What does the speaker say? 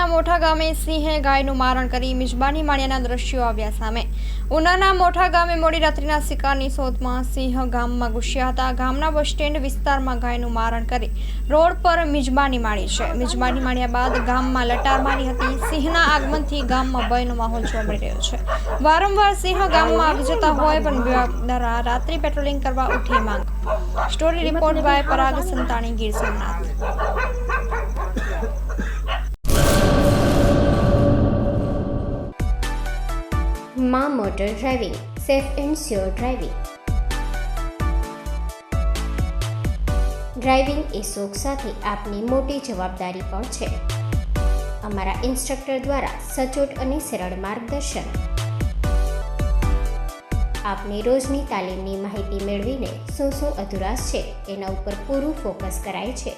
ઉનાના મોટા ગામે સિંહે ગાયનું મારણ કરી મિજબાની માણ્યાના દ્રશ્યો આવ્યા સામે। ઉનાના મોટા ગામે મોડી રાત્રિના શિકારની શોધમાં સિંહ ગામમાં ઘૂસ્યા હતા। ગામના બસ સ્ટેન્ડ વિસ્તારમાં ગાયનું મારણ કરી રોડ પર મિજબાની માણી છે। મિજબાની માણ્યા બાદ ગામમાં લટાર મારી હતી। સિંહના આગમનથી ગામમાં ભયનો માહોલ જોવા મળી રહ્યો છે। વારંવાર સિંહ ગામમાં આવી જતા હોય પણ વિભાગ દ્વારા રાત્રિ પેટ્રોલિંગ કરવા ઉઠી માંગ। Story report by Parag Santani, Gir Somnath. માં motor driving, safe and sure driving. Driving એ શોખ સાથે આપની મોટી જવાબદારી પણ છે। અમારા ઇન્સ્ટ્રક્ટર દ્વારા સચોટ અને સરળ માર્ગદર્શન। આપની રોજની તાલીમની માહિતી મેળવીને શું અધુરાશ છે એના ઉપર પૂરું ફોકસ કરાય છે।